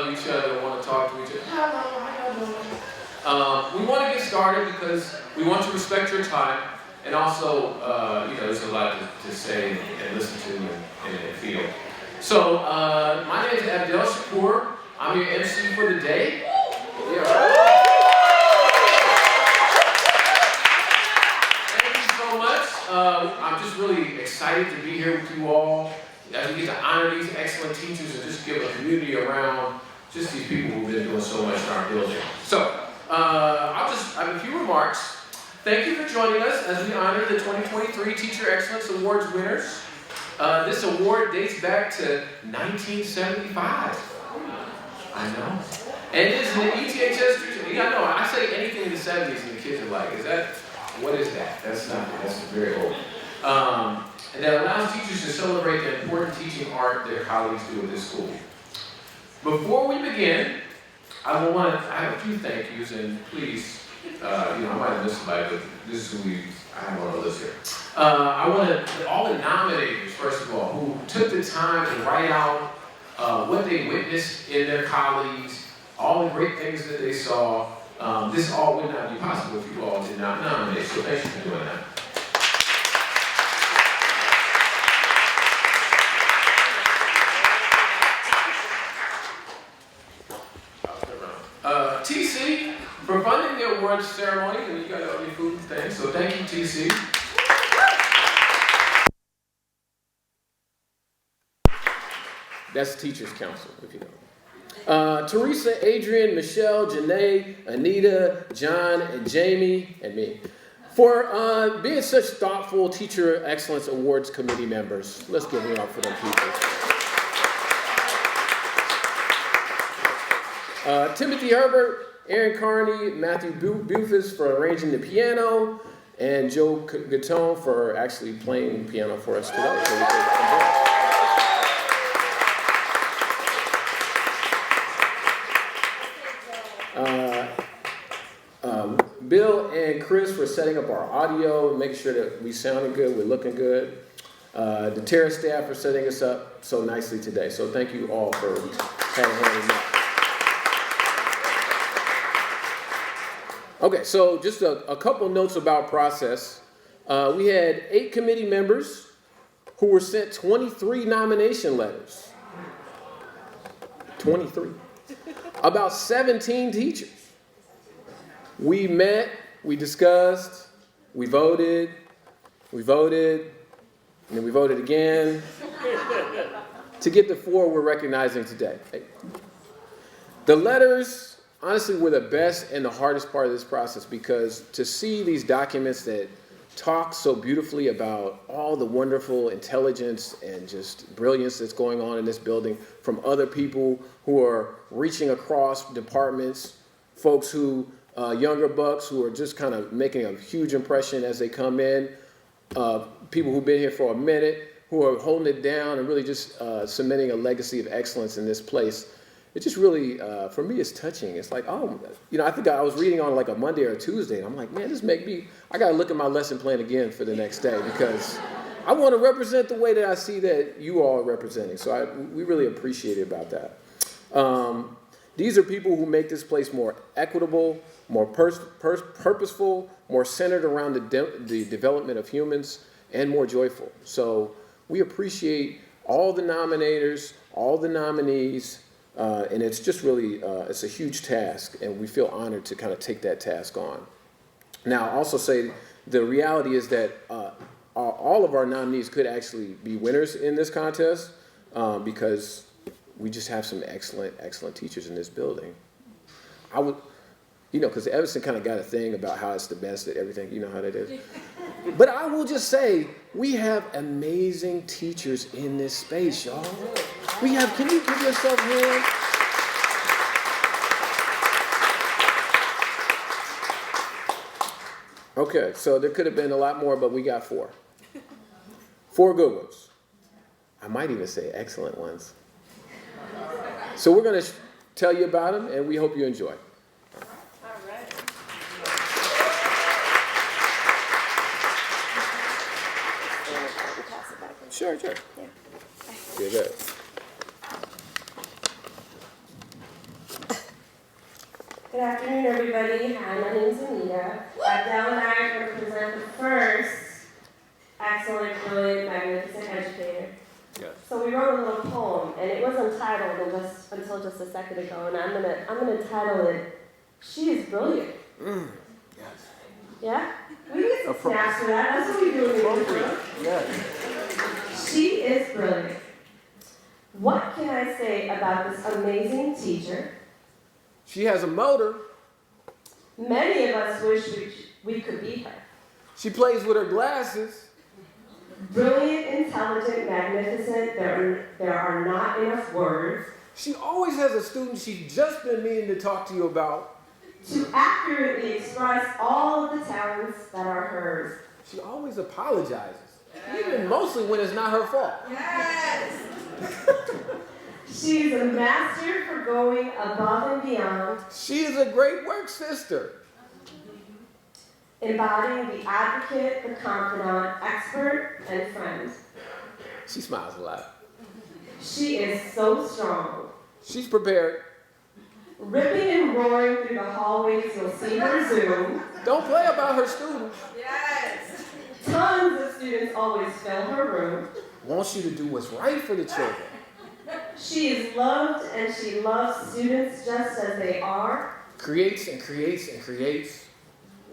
love each other and want to talk to each other. Hello, how y'all doing? We want to get started because we want to respect your time, and also, there's a lot to say and listen to and feel. So, my name is Abdel Shakur. I'm your MC for the day. Yeah. I'm just really excited to be here with you all as we get to honor these excellent teachers and just give a community around just these people who've been doing so much in our building. So, I have a few remarks. Thank you for joining us as we honor the 2023 Teacher Excellence Awards winners. This award dates back to 1975. I know. And it is an ETHS teacher. Yeah, I know. I say anything in the 70s and the kids are like, what is that? That's very old. And that allows teachers to celebrate the important teaching art their colleagues do at this school. Before we begin, I have a few thank yous, and please, I might have missed somebody, but this is who I have on the list here. I want to, all the nominators, first of all, who took the time to write out what they witnessed in their colleagues, all the great things that they saw. This all would not be possible if you all did not nominate, so thank you for doing that. TC, for funding the awards ceremony, and you got all your food and things, so thank you, TC. That's Teachers Council, if you know. Teresa, Adrian, Michelle, Janae, Anita, John, and Jamie, and me, for being such thoughtful Teacher Excellence Awards Committee members. Let's give it up for them people. Timothy Herbert, Aaron Carney, Matthew Bufus for arranging the piano, and Joe Gatone for actually playing piano for us today. So we can Bill and Chris for setting up our audio and making sure that we sounded good, we're looking good. The Terra staff for setting us up so nicely today. So thank you all for having me. Okay, so just a couple notes about process. We had 8 committee members who were sent 23 nomination letters. 23. About 17 teachers. We met, we discussed, we voted, and then we voted again to get the 4 we're recognizing today. The letters honestly were the best and the hardest part of this process, because to see these documents that talk so beautifully about all the wonderful intelligence and just brilliance that's going on in this building from other people who are reaching across departments, folks who, younger bucks who are just kind of making a huge impression as they come in, people who've been here for a minute, who are holding it down and really just cementing a legacy of excellence in this place. It just really, for me, it's touching. It's like, I think I was reading on like a Monday or a Tuesday, and I'm like, man, I got to look at my lesson plan again for the next day, because I want to represent the way that I see that you all are representing. So we really appreciate it about that. These are people who make this place more equitable, more purposeful, more centered around the development of humans, and more joyful. So we appreciate all the nominators, all the nominees, and it's just really, it's a huge task, and we feel honored to kind of take that task on. Now, I'll also say the reality is that all of our nominees could actually be winners in this contest, because we just have some excellent teachers in this building. I would, because Evanston kind of got a thing about how it's the best at everything. You know how that is. But I will just say, we have amazing teachers in this space, y'all. Can you give yourself a hand? Okay, so there could have been a lot more, but we got 4. 4 good ones. I might even say excellent ones. So we're going to tell you about them, and we hope you enjoy. All right. Sure. Yeah. Good. Good afternoon, everybody. Hi, my name is Anita. Dell and I are going to present the first excellent, brilliant, magnificent educator. Yes. So we wrote a little poem, and it was untitled until just a second ago, and I'm gonna title it "She is Brilliant." Yes. Yeah? We get some snaps for that. That's what we do in the intro. Yes. She is brilliant. What can I say about this amazing teacher? She has a motor. Many of us wish we could be her. She plays with her glasses. Brilliant, intelligent, magnificent, there are not enough words She always has a student she's just been meaning to talk to you about. to accurately express all of the talents that are hers. She always apologizes, even mostly when it's not her fault. Yes! She is a master for going above and beyond, She is a great work sister. embodying the advocate, the confidant, expert, and friend. She smiles a lot. She is so strong. She's prepared. Ripping and roaring through the hallways, you'll see her zoom. Don't play about her students. Yes! Tons of students always fill her room. Wants you to do what's right for the children. She is loved and she loves students just as they are, Creates and creates and creates.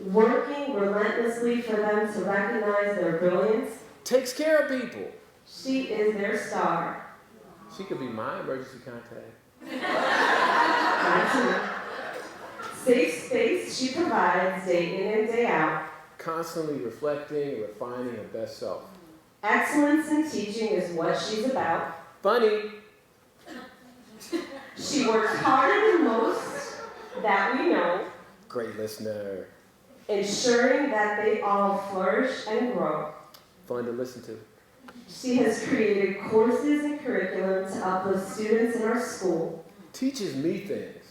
working relentlessly for them to recognize their brilliance. Takes care of people. She is their star. She could be my emergency contact. Safe space she provides day in and day out. Constantly reflecting and refining her best self. Excellence in teaching is what she's about. Funny. She works harder than most that we know, Great listener. ensuring that they all flourish and grow. Fun to listen to. She has created courses and curriculum to uplift students in our school. Teaches me things.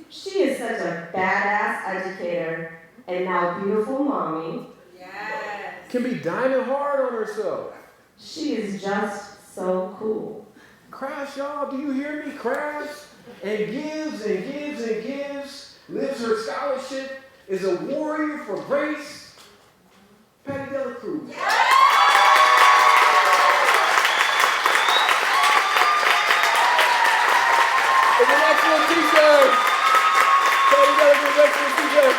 She is such a badass educator and now beautiful mommy. Yes. Can be dining hard on herself. She is just so cool. Crash, y'all. Do you hear me? Crash. And gives and gives and gives. Lives her scholarship. Is a warrior for grace. Patty Dela Cruz. It's an excellent t-shirt. Patty Dela Cruz, excellent t-shirt.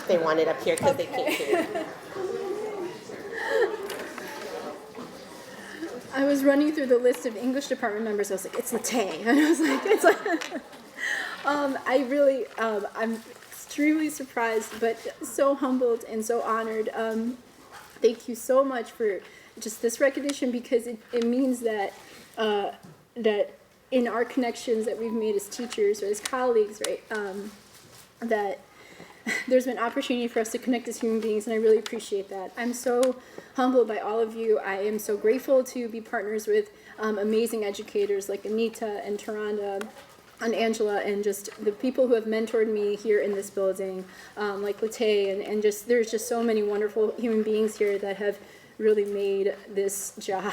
They want it up here because they can't hear it. I was running through the list of English department members. I was like, it's Latay. And I was like, it's like, I'm extremely surprised, but so humbled and so honored. Thank you so much for just this recognition, because it means that that in our connections that we've made as teachers or as colleagues, right, that there's been opportunity for us to connect as human beings, and I really appreciate that. I'm so humbled by all of you. I am so grateful to be partners with amazing educators like Anita and Taranda and Angela, and just the people who have mentored me here in this building, like Latay, and just there's just so many wonderful human beings here that have really made this job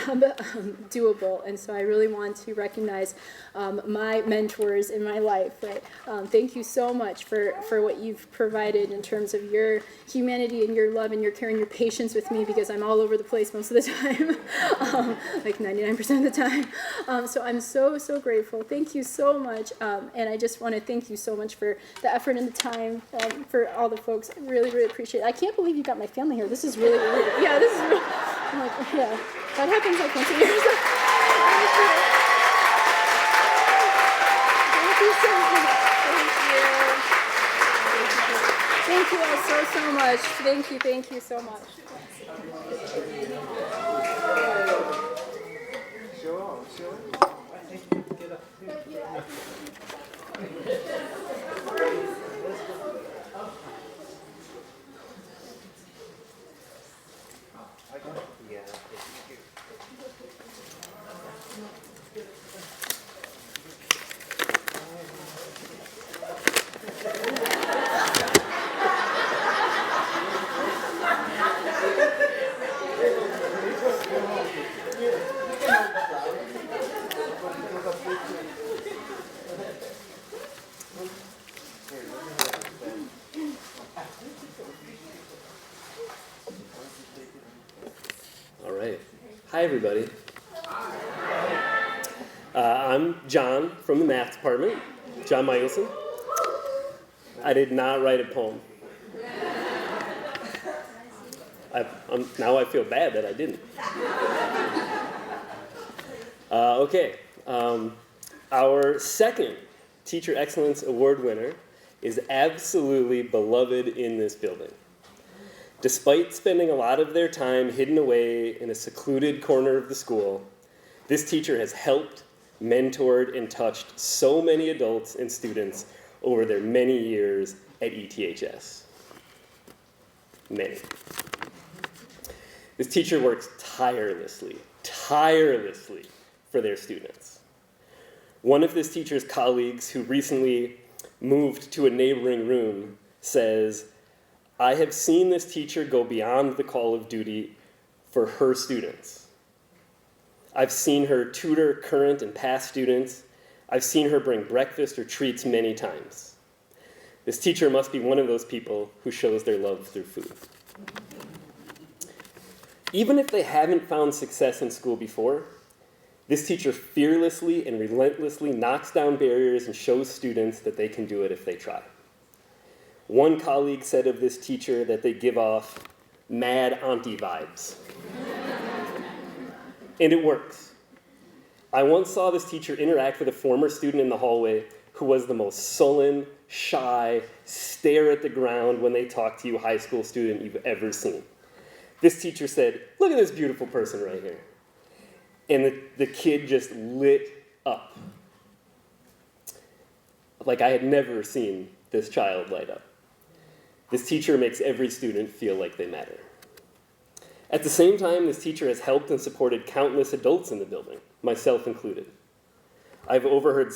doable. And so I really want to recognize my mentors in my life. Right? Thank you so much for what you've provided in terms of your humanity and your love and your care and your patience with me, because I'm all over the place most of the time, like 99% of the time. So I'm so, so grateful. Thank you so much. And I just want to thank you so much for the effort and the time, for all the folks. I really, really appreciate it. I can't believe you got my family here. This is really, really, yeah, this is really, I'm like, yeah, that happens like once a year. so much. Thank you so much. All right. Hi, everybody. I'm John from the math department, John Michelson. I did not write a poem. Now I feel bad that I didn't. Okay. Our second Teacher Excellence Award winner is absolutely beloved in this building. Despite spending a lot of their time hidden away in a secluded corner of the school, this teacher has helped, mentored, and touched so many adults and students over their many years at ETHS. Many. This teacher works tirelessly for their students. One of this teacher's colleagues who recently moved to a neighboring room says, "I have seen this teacher go beyond the call of duty for her students. I've seen her tutor current and past students. I've seen her bring breakfast or treats many times. This teacher must be one of those people who shows their love through food." Even if they haven't found success in school before, this teacher fearlessly and relentlessly knocks down barriers and shows students that they can do it if they try. One colleague said of this teacher that they give off mad auntie vibes. And it works. I once saw this teacher interact with a former student in the hallway who was the most sullen, shy, stare at the ground when they talk to you high school student you've ever seen. This teacher said, "Look at this beautiful person right here." And the kid just lit up. Like I had never seen this child light up. This teacher makes every student feel like they matter. At the same time, this teacher has helped and supported countless adults in the building, myself included. I've overheard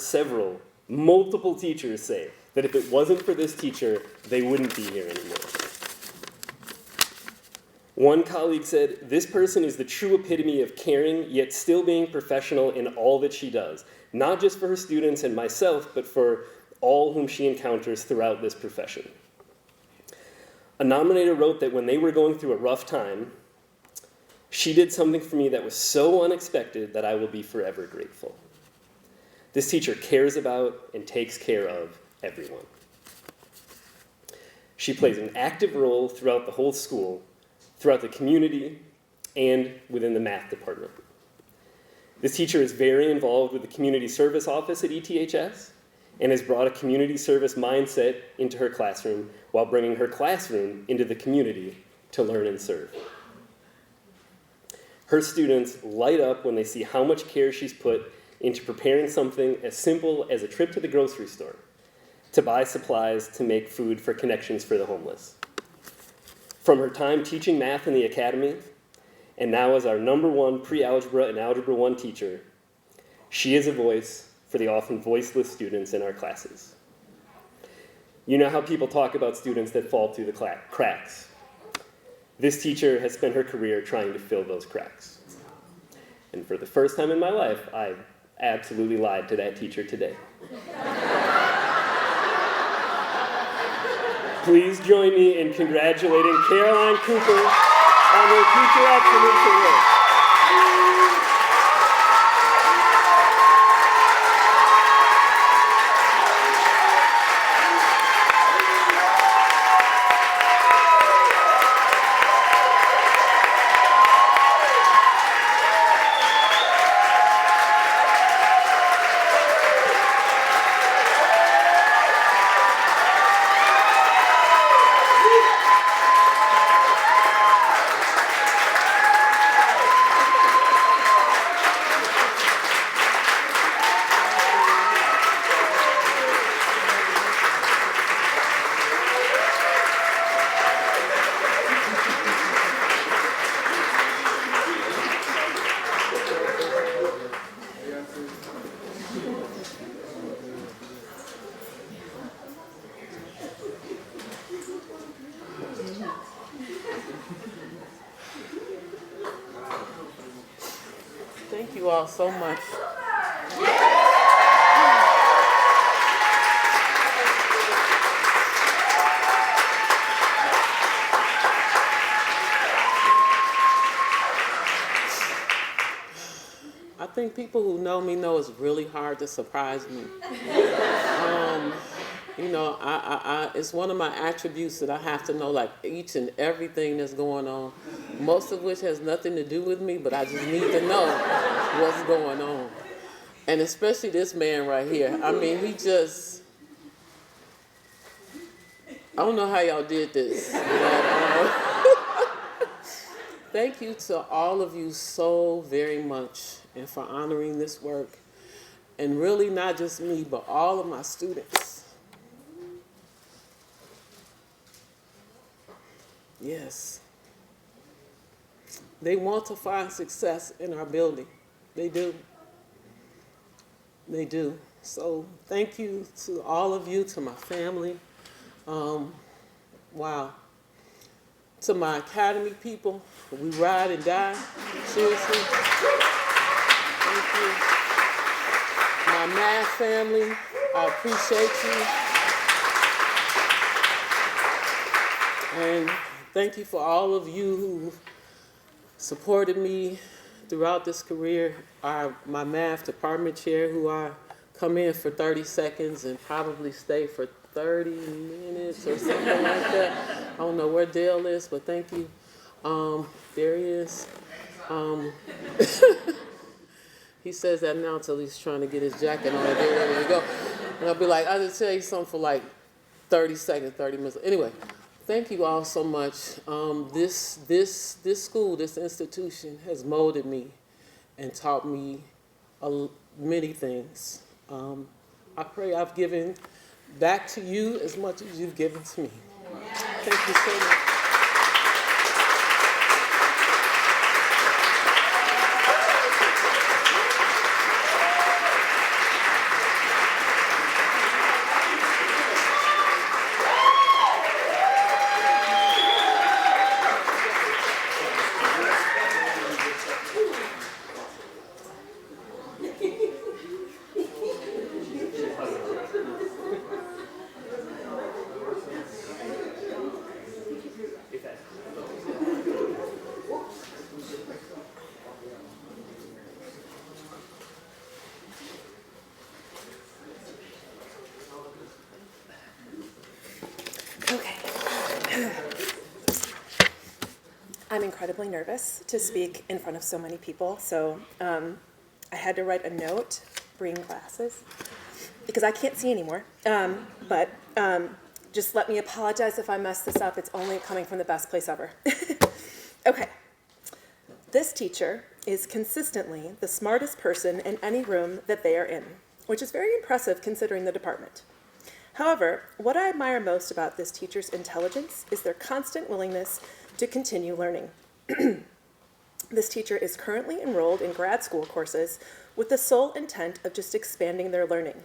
multiple teachers say that if it wasn't for this teacher, they wouldn't be here anymore. One colleague said, "This person is the true epitome of caring, yet still being professional in all that she does, not just for her students and myself, but for all whom she encounters throughout this profession." A nominator wrote that when they were going through a rough time, she did something for me that was so unexpected that I will be forever grateful. This teacher cares about and takes care of everyone. She plays an active role throughout the whole school, throughout the community, and within the math department. This teacher is very involved with the community service office at ETHS and has brought a community service mindset into her classroom while bringing her classroom into the community to learn and serve. Her students light up when they see how much care she's put into preparing something as simple as a trip to the grocery store to buy supplies to make food for Connections for the Homeless. From her time teaching math in the academy, and now as our #1 pre-algebra and algebra 1 teacher, she is a voice for the often voiceless students in our classes. You know how people talk about students that fall through the cracks. This teacher has spent her career trying to fill those cracks. And for the first time in my life, I absolutely lied to that teacher today. Please join me in congratulating Caroline Cooper on her Teacher Excellence Award. all so much. I think people who know me know it's really hard to surprise me. You know, it's one of my attributes that I have to know, like, each and everything that's going on, most of which has nothing to do with me, but I just need to know what's going on. And especially this man right here. I mean, he just, I don't know how y'all did this. But, thank you to all of you so very much and for honoring this work. And really not just me, but all of my students. Yes. They want to find success in our building. They do. They do. So thank you to all of you, to my family. Wow. To my academy people, we ride and die. Seriously. Thank you. My math family, I appreciate you. And thank you for all of you who supported me throughout this career. My math department chair, who I come in for 30 seconds and probably stay for 30 minutes or something like that. I don't know where Dale is, but thank you. There he is. He says that now until he's trying to get his jacket on and get ready to go. And I'll be like, I'll just tell you something for like 30 seconds, 30 minutes. Anyway, thank you all so much. This school, this institution has molded me and taught me many things. I pray I've given back to you as much as you've given to me. Thank you so much. I'm incredibly nervous to speak in front of so many people, so I had to write a note, bring glasses, because I can't see anymore. But just let me apologize if I mess this up. It's only coming from the best place ever. Okay. This teacher is consistently the smartest person in any room that they are in, which is very impressive considering the department. However, what I admire most about this teacher's intelligence is their constant willingness to continue learning. This teacher is currently enrolled in grad school courses with the sole intent of just expanding their learning.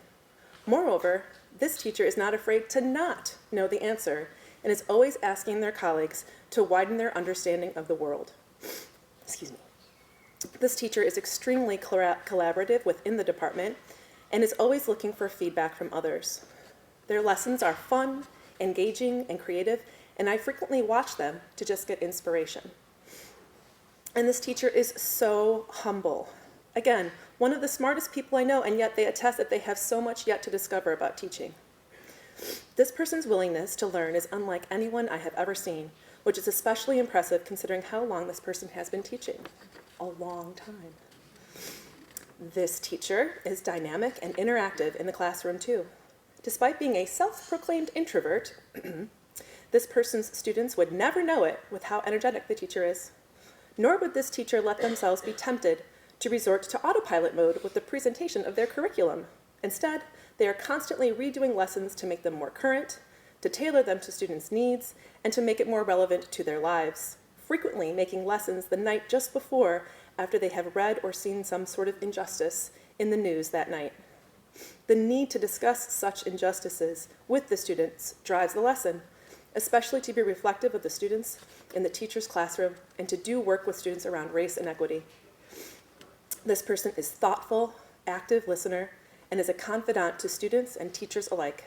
Moreover, this teacher is not afraid to not know the answer and is always asking their colleagues to widen their understanding of the world. Excuse me. This teacher is extremely collaborative within the department and is always looking for feedback from others. Their lessons are fun, engaging, and creative, and I frequently watch them to just get inspiration. And this teacher is so humble. Again, one of the smartest people I know, and yet they attest that they have so much yet to discover about teaching. This person's willingness to learn is unlike anyone I have ever seen, which is especially impressive considering how long this person has been teaching. A long time. This teacher is dynamic and interactive in the classroom too. Despite being a self-proclaimed introvert, this person's students would never know it with how energetic the teacher is. Nor would this teacher let themselves be tempted to resort to autopilot mode with the presentation of their curriculum. Instead, they are constantly redoing lessons to make them more current, to tailor them to students' needs, and to make it more relevant to their lives, frequently making lessons the night just before after they have read or seen some sort of injustice in the news that night. The need to discuss such injustices with the students drives the lesson, especially to be reflective of the students in the teacher's classroom and to do work with students around race and equity. This person is thoughtful, active listener, and is a confidant to students and teachers alike.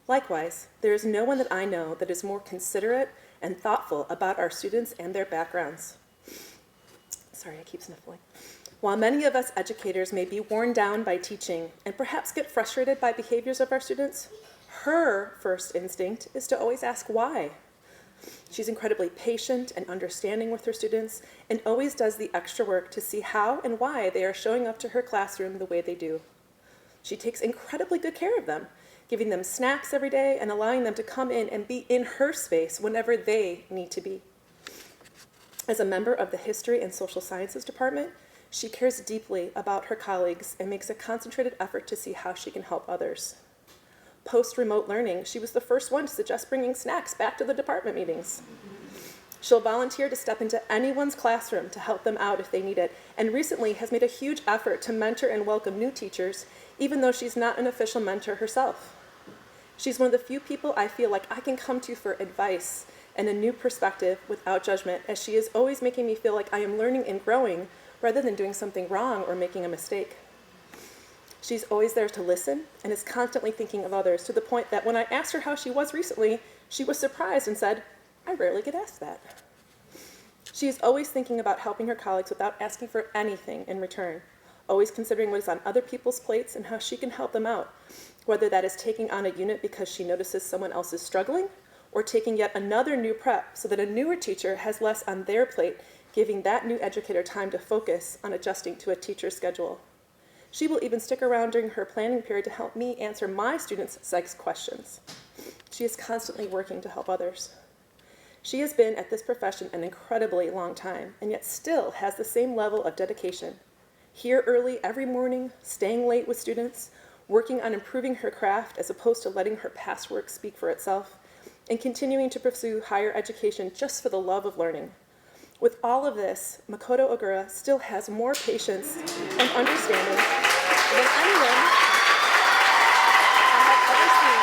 Likewise, there is no one that I know that is more considerate and thoughtful about our students and their backgrounds. Sorry, I keep sniffling. While many of us educators may be worn down by teaching and perhaps get frustrated by behaviors of our students, her first instinct is to always ask why. She's incredibly patient and understanding with her students and always does the extra work to see how and why they are showing up to her classroom the way they do. She takes incredibly good care of them, giving them snacks every day and allowing them to come in and be in her space whenever they need to be. As a member of the History and Social Sciences Department, she cares deeply about her colleagues and makes a concentrated effort to see how she can help others. Post-remote learning, she was the first one to suggest bringing snacks back to the department meetings. She'll volunteer to step into anyone's classroom to help them out if they need it, and recently has made a huge effort to mentor and welcome new teachers, even though she's not an official mentor herself. She's one of the few people I feel like I can come to for advice and a new perspective without judgment, as she is always making me feel like I am learning and growing rather than doing something wrong or making a mistake. She's always there to listen and is constantly thinking of others, to the point that when I asked her how she was recently, she was surprised and said, "I rarely get asked that." She is always thinking about helping her colleagues without asking for anything in return, always considering what is on other people's plates and how she can help them out, whether that is taking on a unit because she notices someone else is struggling, or taking yet another new prep so that a newer teacher has less on their plate, giving that new educator time to focus on adjusting to a teacher's schedule. She will even stick around during her planning period to help me answer my students' sex questions. She is constantly working to help others. She has been at this profession an incredibly long time, and yet still has the same level of dedication. Here early every morning, staying late with students, working on improving her craft as opposed to letting her past work speak for itself, and continuing to pursue higher education just for the love of learning. With all of this, Makoto Ogura still has more patience and understanding than anyone I have ever seen.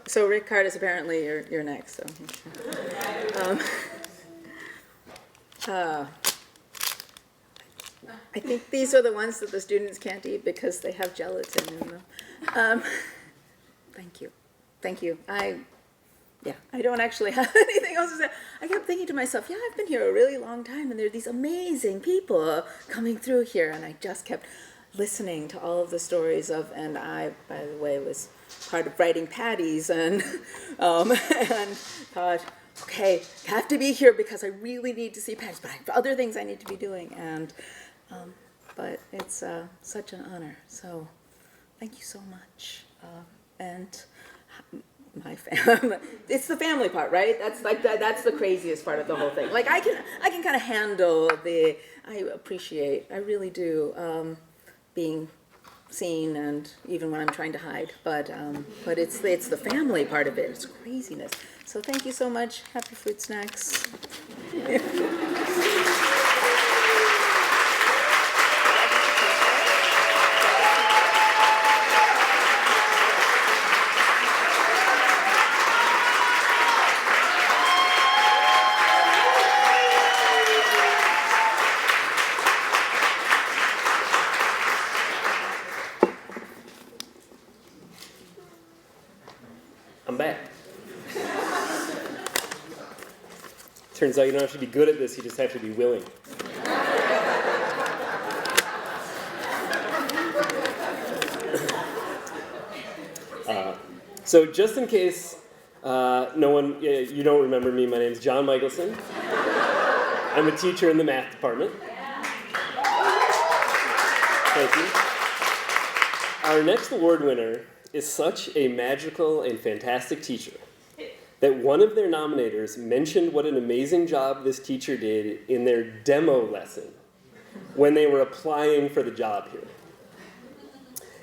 So Rick Card is apparently you're next. So. I think these are the ones that the students can't eat because they have gelatin in them. Thank you. I don't actually have anything else to say. I kept thinking to myself, yeah, I've been here a really long time, and there are these amazing people coming through here, and I just kept listening to all of the stories of, and I, by the way, was part of writing Patty's, and thought, okay, I have to be here because I really need to see Patty's, but I have other things I need to be doing, but it's such an honor. So, thank you so much, and my family. It's the family part, right? That's like that's the craziest part of the whole thing. Like I can kind of handle I appreciate, I really do, being seen, and even when I'm trying to hide, but it's the family part of it. It's craziness. So thank you so much. Happy food snacks. Turns out you don't have to be good at this, you just have to be willing. So just in case you don't remember me, my name's John Michelson. I'm a teacher in the math department. Thank you. Our next award winner is such a magical and fantastic teacher that one of their nominators mentioned what an amazing job this teacher did in their demo lesson when they were applying for the job here.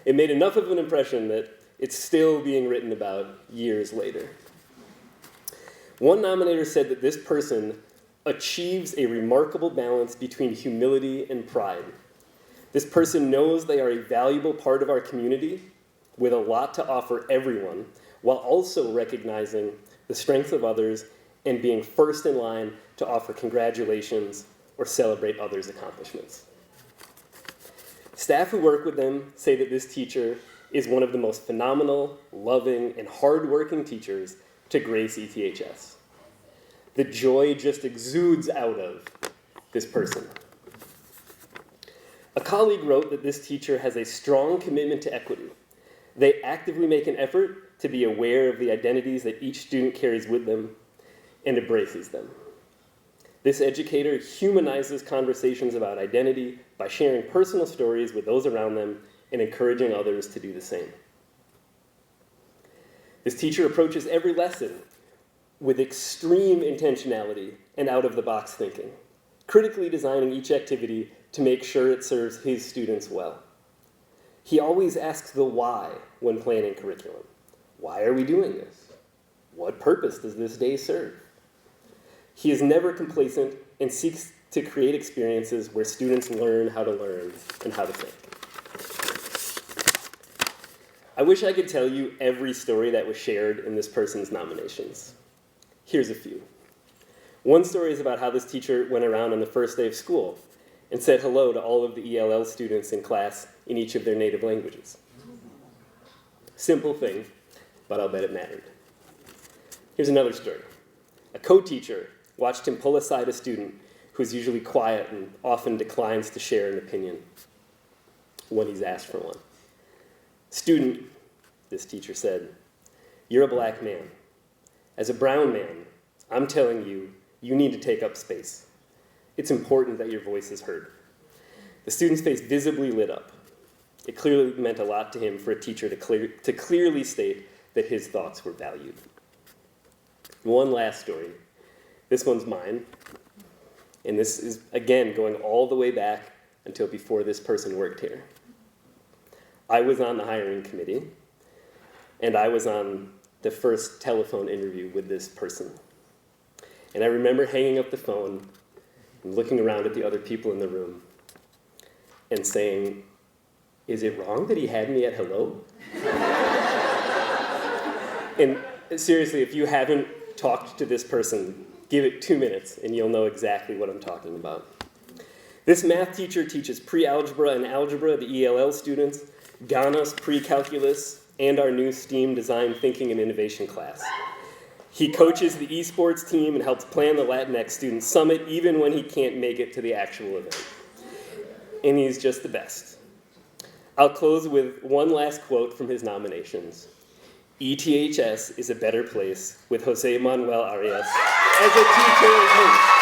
It made enough of an impression that it's still being written about years later. One nominator said that this person achieves a remarkable balance between humility and pride. This person knows they are a valuable part of our community with a lot to offer everyone, while also recognizing the strength of others and being first in line to offer congratulations or celebrate others' accomplishments. Staff who work with them say that this teacher is one of the most phenomenal, loving, and hardworking teachers to grace ETHS. The joy just exudes out of this person. A colleague wrote that this teacher has a strong commitment to equity. They actively make an effort to be aware of the identities that each student carries with them and embraces them. This educator humanizes conversations about identity by sharing personal stories with those around them and encouraging others to do the same. This teacher approaches every lesson with extreme intentionality and out-of-the-box thinking, critically designing each activity to make sure it serves his students well. He always asks the why when planning curriculum. Why are we doing this? What purpose does this day serve? He is never complacent and seeks to create experiences where students learn how to learn and how to think. I wish I could tell you every story that was shared in this person's nominations. Here's a few. One story is about how this teacher went around on the first day of school and said hello to all of the ELL students in class in each of their native languages. Simple thing, but I'll bet it mattered. Here's another story. A co-teacher watched him pull aside a student who's usually quiet and often declines to share an opinion when he's asked for one. "Student," this teacher said, "you're a black man. As a brown man, I'm telling you, you need to take up space. It's important that your voice is heard." The student's face visibly lit up. It clearly meant a lot to him for a teacher to clearly state that his thoughts were valued. One last story. This one's mine. And this is, again, going all the way back until before this person worked here. I was on the hiring committee, and I was on the first telephone interview with this person. And I remember hanging up the phone and looking around at the other people in the room and saying, "Is it wrong that he had me at hello?" And seriously, if you haven't talked to this person, give it 2 minutes and you'll know exactly what I'm talking about. This math teacher teaches pre-algebra and algebra to ELL students, Ghana's pre-calculus, and our new STEAM Design Thinking and Innovation class. He coaches the esports team and helps plan the Latinx Student Summit even when he can't make it to the actual event. And he's just the best. I'll close with one last quote from his nominations. "ETHS is a better place with Jose Manuel Arias as a teacher and coach."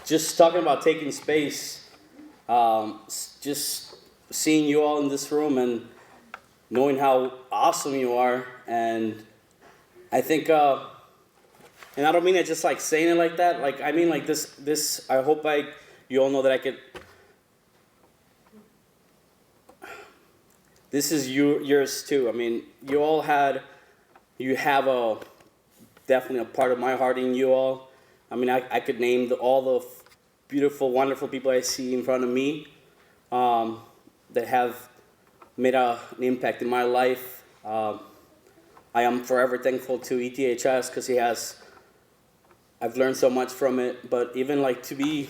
just talking about taking space, just seeing you all in this room and knowing how awesome you are, and I think, and I don't mean it just like saying it like that. Like I mean like this. I hope you all know that I could. This is yours too. I mean, you have definitely a part of my heart in you all. I mean, I could name all the beautiful, wonderful people I see in front of me that have made an impact in my life. I am forever thankful to ETHS because I've learned so much from it. But even like to be,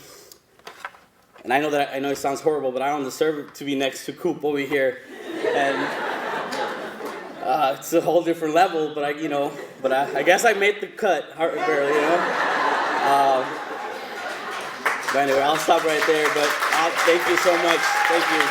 and I know it sounds horrible, but I don't deserve to be next to Coop over here, and it's a whole different level. But I guess I made the cut, barely, But anyway, I'll stop right there. But thank you so much. Thank you.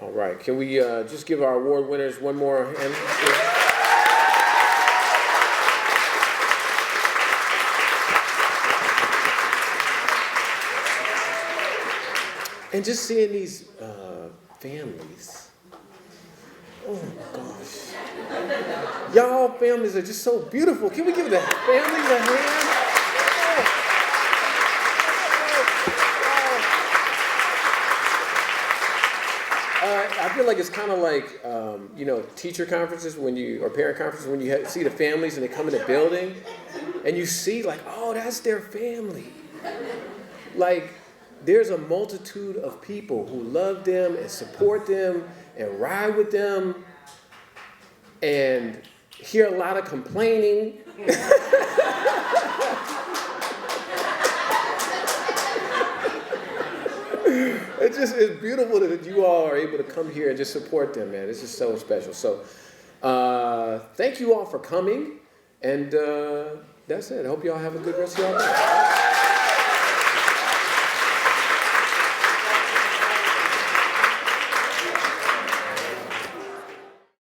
All right, can we just give our award winners one more hand? And just seeing these families, oh my gosh. Y'all families are just so beautiful. Can we give the families a hand? I feel like it's kind of like, teacher conferences or parent conferences when you see the families and they come in the building and you see like, oh, that's their family. Like, there's a multitude of people who love them and support them and ride with them and hear a lot of complaining. It's beautiful that you all are able to come here and just support them, man. It's just so special. So thank you all for coming. And that's it. I hope you all have a good rest of your day.